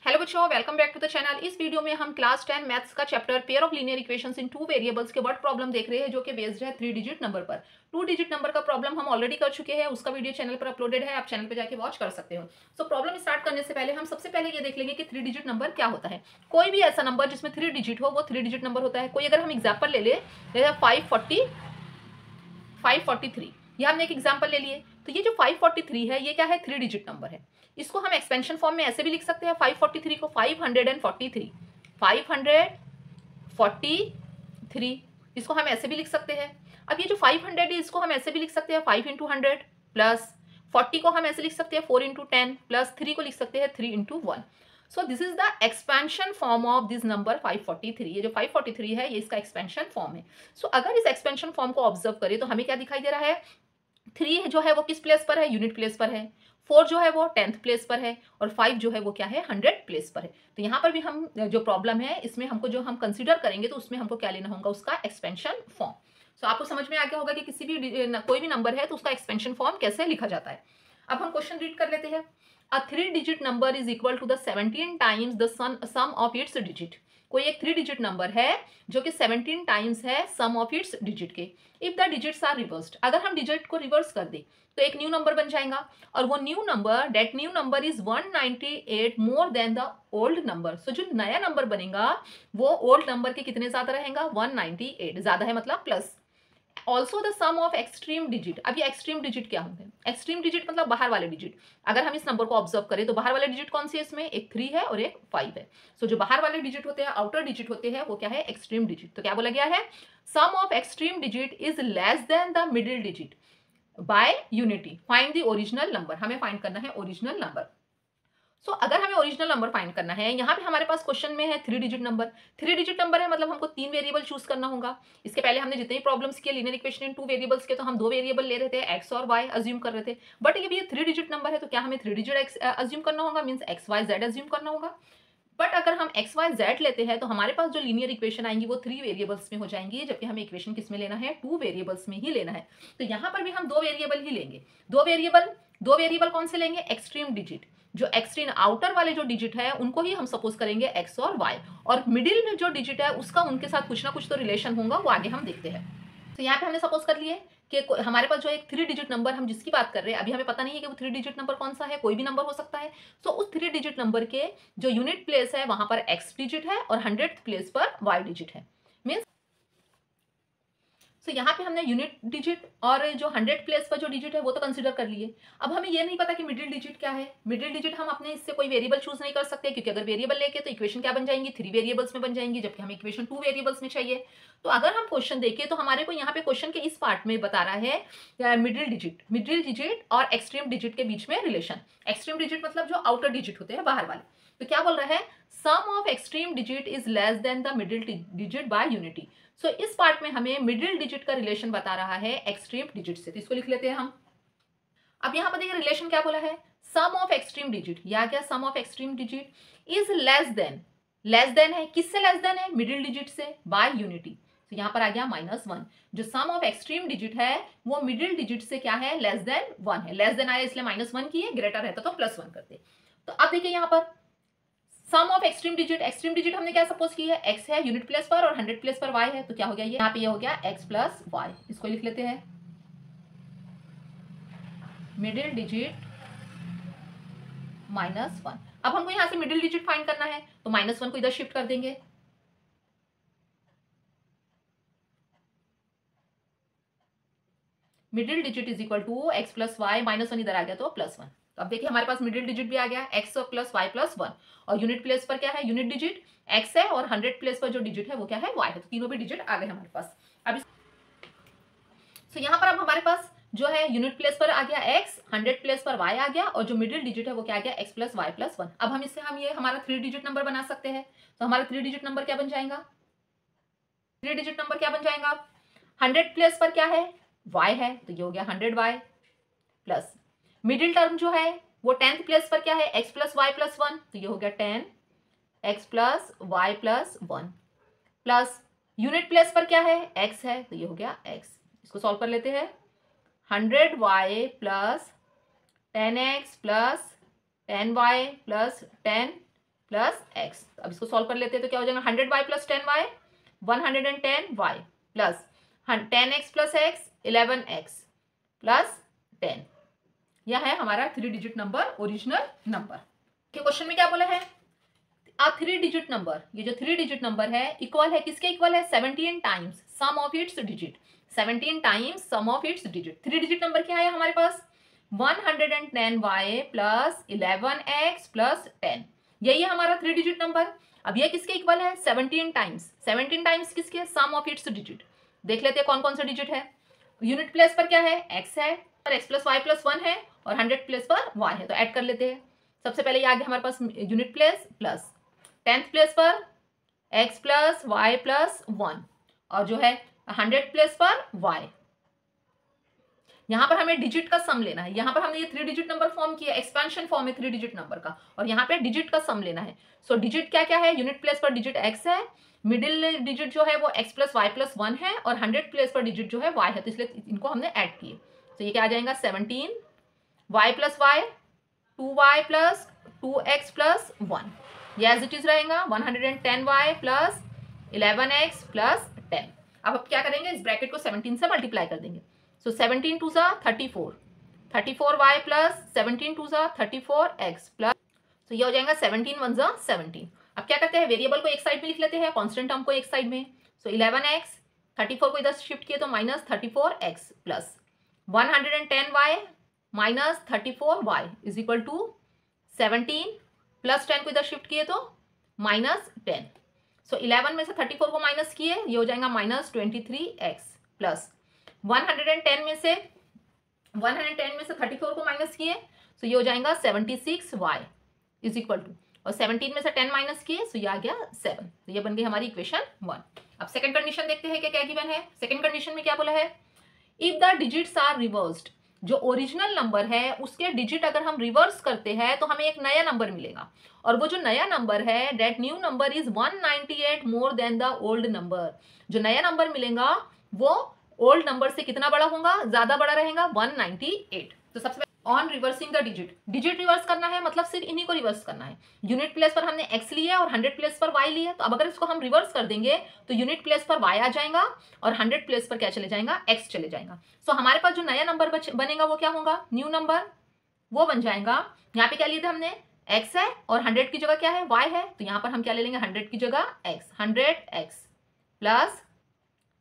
Hello बच्चों, welcome back to the channel. इस video में हम क्लास 10 मैथ्स का chapter pair of linear equations in two variables के वर्ड प्रॉब्लम देख रहे हैं, जो कि बेस्ड है 3 डिजिट नंबर पर। 2 डिजिट नंबर का प्रॉब्लम हम ऑलरेडी कर चुके हैं, उसका वीडियो चैनल पर अपलोडेड है, आप चैनल पर जाके वॉच कर सकते हो। सो प्रॉब्लम स्टार्ट करने से पहले हम सबसे पहले ये देख लेंगे कि 3 डिजिट नंबर क्या होता है। कोई भी ऐसा नंबर जिसमें 3 डिजिट हो वो 3 डिजिट नंबर होता है। कोई अगर हम एग्जाम्पल ले ले 543, ये हमने एक एग्जाम्पल ले लिए, तो ये जो 543 है ये क्या है, 3 डिजिट नंबर है। इसको हम एक्सपेंशन फॉर्म में ऐसे भी लिख सकते हैं, 543 को 543 इसको हम ऐसे भी लिख सकते हैं। अब ये जो 500 है इसको हम ऐसे भी लिख सकते हैं 5 इंटू 100 प्लस 40 को हम ऐसे लिख सकते हैं 4 इंटू 10 प्लस 3 को लिख सकते हैं 3 into 1। So this is the expansion form of this number 543। ये जो 543 है ये इसका एक्सपेंशन फॉर्म है। सो अगर इस एक्सपेंशन फॉर्म को ऑब्जर्व करें तो हमें क्या दिखाई दे रहा है, 3 जो है वो किस प्लेस पर है, यूनिट प्लेस पर है। 4 जो है वो 10th प्लेस पर है और 5 जो है वो क्या है, 100 प्लेस पर है। तो यहाँ पर भी हम जो प्रॉब्लम है इसमें हमको जो हम कंसीडर करेंगे तो उसमें हमको क्या लेना होगा, उसका एक्सपेंशन फॉर्म। सो आपको समझ में आ गया होगा कि किसी भी कोई भी नंबर है तो उसका एक्सपेंशन फॉर्म कैसे लिखा जाता है। अब हम क्वेश्चन रीड कर लेते हैं। A 3 digit number is equal to the 17 times the sum of its digit. कोई एक 3 डिजिट नंबर है जो कि 17 टाइम्स है सम ऑफ इट्स डिजिट के। If the digits are reversed, अगर हम डिजिट को रिवर्स कर दे तो एक न्यू नंबर बन जाएगा और वो new number, that new number is 198 more than the old number. So जो नया नंबर बनेगा वो ओल्ड नंबर के कितने ज्यादा रहेगा, 198 ज्यादा है, मतलब plus. Also the sum of extreme digit. अब ये एक्सट्रीम डिजिट क्या होते हैं, एक्सट्रीम डिजिट मतलब बाहर वाले डिजिट। अगर हम इस नंबर को ऑब्जर्व करें तो बाहर वाले डिजिट कौन सी है, इसमें एक 3 है और एक 5 है। सो जो बाहर वाले डिजिट होते हैं, आउटर डिजिट होते हैं, वो क्या है, एक्सट्रीम डिजिट। तो क्या बोला गया है, sum of extreme digit is less than the middle digit by unity, find the original number. हमें फाइंड करना है ओरिजिनल नंबर। सो अगर हमें ओरिजिनल नंबर फाइंड करना है, यहाँ पे हमारे पास क्वेश्चन में है 3 डिजिट नंबर। 3 डिजिट नंबर है मतलब हमको 3 वेरिएबल चूज करना होगा। इसके पहले हमने जितने भी प्रॉब्लम्स किए लीनियर इक्वेशन इन 2 वेरिएबल्स के, तो हम 2 वेरिएबल ले रहे थे, एक्स और वाई अज्यूम कर रहे थे। बट ये भी 3 डिजिट नंबर है तो क्या हमें 3 डिजिट अज्यूम करना होगा, means X Y Z assume करना होगा। बट अगर हम एक्स वाई जेड लेते हैं तो हमारे पास जो लीनियर इक्वेशन आएंगी वो 3 वेरिएबल्स में हो जाएंगी, जबकि हमें इक्वेशन किस में लेना है, 2 वेरिएबल्स में ही लेना है। तो यहाँ पर भी हम 2 वेरिएबल ही लेंगे। 2 वेरिएबल कौन से लेंगे, एक्सट्रीम डिजिट। जो एक्सट्रीम आउटर वाले जो डिजिट है उनको ही हम सपोज करेंगे एक्स और वाई, और मिडिल में जो डिजिट है उसका उनके साथ कुछ ना कुछ तो रिलेशन होगा, वो आगे हम देखते हैं। तो यहाँ पे हमने सपोज कर लिए कि हमारे पास जो एक 3 डिजिट नंबर हम जिसकी बात कर रहे हैं, अभी हमें पता नहीं है कि वो 3 डिजिट नंबर कौन सा है, कोई भी नंबर हो सकता है। सो उस 3 डिजिट नंबर के जो यूनिट प्लेस है वहां पर एक्स डिजिट है और 100th प्लेस पर वाई डिजिट है। मीन्स यहाँ पे हमने यूनिट डिजिट और जो 100 प्लेस पर जो डिजिट है वो तो कंसीडर कर लिए। अब हमें ये नहीं पता कि मिडिल डिजिट क्या है। मिडिल डिजिट हम अपने इससे कोई वेरिएबल चूज नहीं कर सकते, क्योंकि अगर वेरिएबल लेके तो इक्वेशन क्या बन जाएंगी, 3 वेरिएबल्स में बन जाएंगी, जबकि हमें इक्वेशन 2 वेरिएबल्स में चाहिए। तो अगर हम क्वेश्चन देखें तो हमारे को यहाँ पे क्वेश्चन के इस पार्ट में बता रहा है मिडिल डिजिट और एक्सट्रीम डिजिट के बीच में रिलेशन। एक्सट्रीम डिजिट मतलब जो आउटर डिजिट होते हैं, बाहर वाले। तो क्या बोल रहा है, sum of extreme digit is less than the middle digit by unity. So इस पार्ट में हमें मिडिल डिजिट का रिलेशन बता रहा है एक्सट्रीम डिजिट से, तो इसको लिख लेते हैं हम। अब यहां पर देखिए रिलेशन क्या बोला है, सम ऑफ एक्सट्रीम डिजिट, या क्या, sum of extreme digit is less than है, किससे लेस देन है, मिडिल डिजिट से, बाय यूनिटी। तो यहां पर आ गया -1। जो सम ऑफ एक्सट्रीम डिजिट है वो मिडिल डिजिट से क्या है, लेस देन 1 है। लेस देन आया इसलिए -1 की है, ग्रेटर रहता तो +1 करते। तो अब देखिए यहां पर सम ऑफ एक्सट्रीम डिजिट हमने क्या सपोज की है, x है यूनिट प्लेस पर और 100 प्लेस पर y है। तो क्या हो गया, ये यहाँ पे ये हो गया x प्लस वाई। इसको लिख लेते हैं मिडिल डिजिट -1। अब हमको यहाँ से मिडिल डिजिट फाइंड करना है तो -1 को इधर शिफ्ट कर देंगे। Middle digit is equal to x plus Y, -1 इधर आ गया तो +1। तो अब देखिए हमारे पास मिडिल डिजिट भी आ गया, x प्लस वाई प्लस 1, और यूनिट प्लेस पर क्या है, यूनिट डिजिट x है और 100 प्लेस पर जो डिजिट है वो क्या है, y है। तो तीनों भी डिजिट आ गए हमारे पास। अब यहाँ पर अब हमारे पास जो है यूनिट प्लेस पर आ गया x, 100 प्लेस पर y आ गया, और जो मिडिल डिजिट है वो क्या आ गया, x प्लस वाई प्लस 1। अब हम इससे ये हमारा 3 डिजिट नंबर बना सकते हैं। तो हमारा 3 डिजिट नंबर क्या बन जाएगा, 3 डिजिट नंबर क्या बन जाएगा, 100 प्लेस पर क्या है, y है, तो ये हो गया 100y प्लस मिडिल टर्म जो है वो 10th प्लेस पर क्या है, x प्लस वाई प्लस 1, तो ये हो गया 10x plus Y plus 1 plus unit place पर क्या है, x है, तो ये हो गया x। इसको सॉल्व कर लेते हैं, 100y plus 10x plus 10y plus 10 plus x. अब इसको सॉल्व कर लेते हैं तो क्या हो जाएगा 100y plus 10y 110y plus 10x plus x 11x plus 10। यह है हमारा 3 digit number, original number. Question में क्या बोला है, आ 3 डिजिट नंबर, ये जो 3 डिजिट नंबर है इक्वल है किसके इक्वल है 17 times sum of its digit, 17 times sum of its digit. 3 digit number क्या है हमारे पास 110y प्लस 11x प्लस 10, यही है हमारा 3 डिजिट नंबर। अब ये किसके इक्वल है 17 टाइम्स, 17 टाइम्स किसके सम ऑफ इट्स डिजिट। देख लेते हैं कौन कौन सा डिजिट है। यूनिट प्लेस पर क्या है x है और x प्लस वाई प्लस 1 है और 100 प्लेस पर y है, तो ऐड कर लेते हैं। सबसे पहले ये आ गया हमारे पास unit place plus 10th place पर x प्लस वाई प्लस 1 और जो है 100 प्लेस पर y। यहां पर हमें डिजिट का सम लेना है, यहां पर हमने ये 3 डिजिट नंबर फॉर्म किया, एक्सपेंशन फॉर्म है 3 डिजिट नंबर का, और यहाँ पे डिजिट का सम लेना है। सो डिजिट क्या क्या है, यूनिट प्लेस पर डिजिट x है, मिडिल डिजिट जो है वो x प्लस वाई प्लस 1 है और 100 प्लेस पर डिजिट जो है y है, तो इसलिए इनको हमने ऐड किए। तो ये क्या आ जाएगा 17 y plus Y 2y plus 2x plus 1, ये एज इट इज रहेगा 110y प्लस 11x प्लस 10। अब क्या करेंगे, इस ब्रैकेट को 17 से मल्टीप्लाई कर देंगे। सो 17 टू सा 34, 34y प्लस 17 टू सा 34x प्लस, तो ये हो जाएगा 17 वन सा 17। अब क्या करते हैं, वेरिएबल को एक साइड में लिख लेते हैं, कांस्टेंट टर्म को एक साइड में। सो 11x 34 को इधर शिफ्ट किए तो minus 34x plus 110y minus 34y is equal to 17 plus 10 को इधर शिफ्ट किए तो माइनस 10। सो 11 में से 34 को माइनस किए, ये हो जाएगा माइनस 23x प्लस 110 में से 34 को माइनस किए, सो ये हो जाएगा 76y इज इक्वल टू, और 17 में से 10 माइनस किए, सो ये आ गया 7। तो ये बन गई हमारी इक्वेशन 1। अब सेकंड कंडीशन देखते हैं कि क्या गिवन है। सेकंड कंडीशन में क्या बोला है, if the digits are reversed, जो ओरिजिनल नंबर है उसके डिजिट अगर हम रिवर्स करते हैं तो हमें एक नया नंबर मिलेगा, और वो जो नया नंबर है that new number is 198 more than the old number. जो नया नंबर मिलेगा वो ओल्ड नंबर से कितना बड़ा होगा, ज्यादा बड़ा रहेगा 198। तो सबसे पहले on reversing the digit, digit reverse करना है मतलब सिर्फ इन्हीं को रिवर्स करना है। यूनिट प्लेस पर हमने x लिया और 100 प्लेस पर y लिया, तो अब अगर इसको हम रिवर्स कर देंगे तो यूनिट प्लेस पर y आ जाएगा और 100 प्लेस पर क्या चले जाएगा, x चले जाएगा। सो हमारे पास जो नया नंबर बनेगा वो क्या होगा, न्यू नंबर, वो बन जाएगा। यहाँ पे क्या लिए थे हमने, x है और 100 की जगह क्या है, y है, तो यहाँ पर हम क्या ले लेंगे 100 की जगह x, 100x plus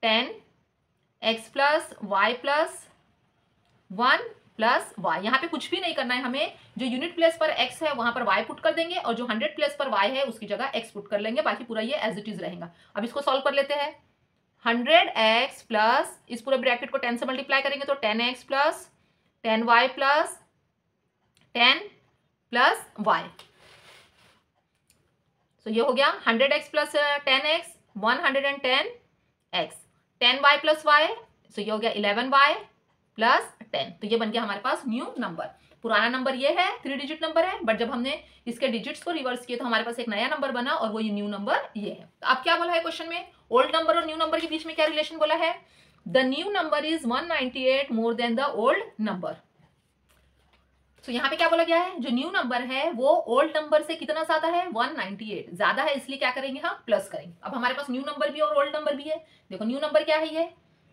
10x plus y plus 1 plus y। यहाँ पे कुछ भी नहीं करना है हमें, जो यूनिट प्लेस पर x है वहां पर y पुट कर देंगे और जो 100 प्लेस पर y है उसकी जगह x पुट कर लेंगे, बाकी पूरा ये एज इट इज रहेगा। अब इसको सॉल्व कर लेते हैं। 100x प्लस इस पूरे ब्रैकेट को 10 से मल्टीप्लाई करेंगे तो 10x plus 10y plus 10 plus y। तो ये हो गया 100x plus 10x 110x, 10y plus y, तो ये हो गया 11y प्लस 10। तो ये बन गया हमारे पास न्यू नंबर। पुराना नंबर ये है, 3 डिजिट नंबर है, बट जब हमने इसके डिजिट्स को रिवर्स किए तो हमारे पास एक नया नंबर बना और वो ये न्यू नंबर ये है। तो अब क्या बोला है क्वेश्चन में, ओल्ड नंबर और न्यू नंबर के बीच में क्या रिलेशन बोला है, the new number is 198 more than the old number. तो यहाँ पे क्या बोला गया है, जो न्यू नंबर है वो ओल्ड नंबर से कितना ज्यादा है, 198 ज्यादा है, इसलिए क्या करेंगे हम प्लस करेंगे। अब हमारे पास न्यू नंबर भी और ओल्ड नंबर भी है। देखो न्यू नंबर क्या है, ये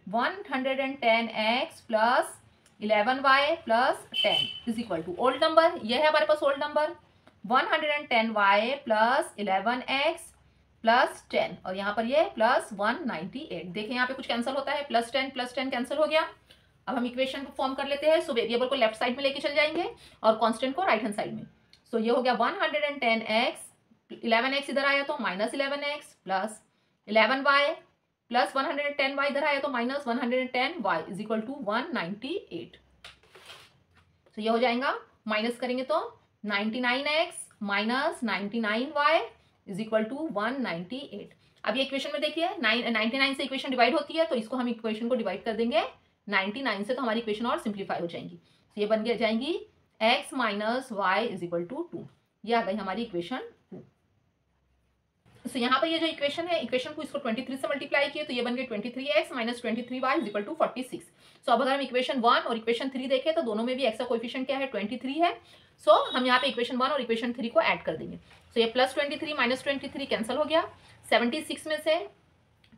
110x plus 11y plus 10 is equal to old number, ये है हमारे पास old number 110y plus 11x plus 10, और यहाँ पर ये प्लस 198। देखिए यहाँ पे कुछ कैंसिल होता है, प्लस 10 कैंसिल हो गया। अब हम इक्वेशन को फॉर्म कर लेते हैं। सो वेरिएबल को लेफ्ट साइड में लेके चल जाएंगे और कांस्टेंट को राइट हैंड साइड में। सो ये हो गया 110x 11x इधर आया तो minus 11x plus 11y plus 110y इधर आया तो minus 110y is equal to 198। तो ये हो जाएगा, माइनस करेंगे तो 99x minus 99y is equal to 198। अब ये इक्वेशन में देखिए 99 से इक्वेशन डिवाइड होती है, तो इसको हम इक्वेशन को डिवाइड कर देंगे 99 से, तो हमारी इक्वेशन और सिंप्लीफाई हो जाएंगी। तो ये बन गया जाएंगी x minus Y is equal to 2। ये आ गई हमारी इक्वेशन 2। सो यहाँ पर ये जो इक्वेशन है, इक्वेशन को इसको 23 से मल्टीप्लाई किए तो ये बन गई 23x minus 23y is equal to 46। So अब अगर हम इक्वेशन 1 और इक्वेशन 3 देखें तो दोनों में भी x का कोएफिशिएंट क्या है, 23 है। सो हम यहाँ पे इक्वेशन 1 और इक्वेशन 3 को ऐड कर देंगे। सो ये प्लस 23 माइनस 23 कैंसिल हो गया। 76 में से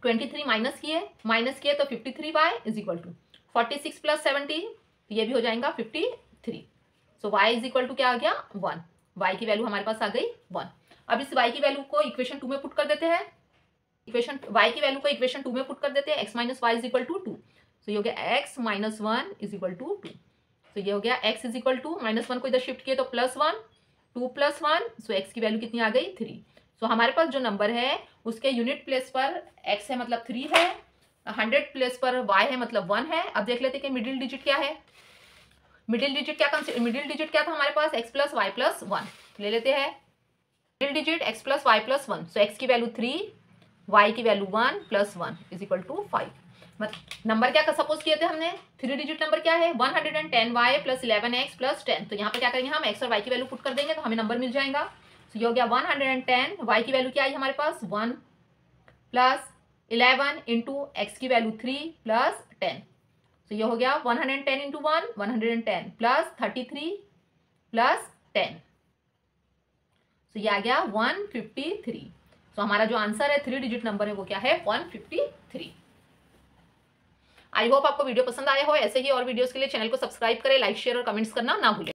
23 माइनस किए तो 53y is equal to 46 plus 70, तो ये भी हो जाएगा 53। सो y इज इक्वल टू क्या आ गया, 1। y की वैल्यू हमारे पास आ गई 1। अब इस y की वैल्यू को इक्वेशन 2 में पुट कर देते हैं। इक्वेशन y की वैल्यू को इक्वेशन 2 में पुट कर देते हैं। x minus Y is equal to 2। So ये हो गया x minus 1 is equal to 2। So ये हो गया x is equal to minus 1 को इधर शिफ्ट किए तो प्लस 1, 2 प्लस 1, सो x की वैल्यू कितनी आ गई, 3। सो हमारे पास जो नंबर है उसके यूनिट प्लेस पर x है मतलब 3 है, 100 प्लेस पर y है मतलब 1 है। अब देख लेते हैं कि मिडिल डिजिट क्या है। मिडिल डिजिट क्या था हमारे पास, x प्लस वाई प्लस 1 ले लेते हैं। Middle digit x plus Y plus 1, so x की वैल्यू 3, y की value 1 plus 1 is equal to 5। Number क्या सपोज किए थे हमने, 3 डिजिट नंबर क्या है, 110y प्लस 11x प्लस 10। तो यहाँ पर क्या करेंगे हम, x और y की वैल्यू पुट कर देंगे तो हमें नंबर मिल जाएगा। सो ये हो गया 110, y की वैल्यू क्या आई हमारे पास 1 प्लस 11 इंटू एक्स की वैल्यू 3 प्लस 10। तो ये हो गया 110 इंटू 1 110 प्लस 33 प्लस 10। तो ये आ गया 153। तो हमारा जो आंसर है 3 डिजिट नंबर है वो क्या है, 153। आई होप आपको वीडियो पसंद आया हो। ऐसे ही और वीडियोस के लिए चैनल को सब्सक्राइब करें, लाइक शेयर और कमेंट्स करना ना भूलें।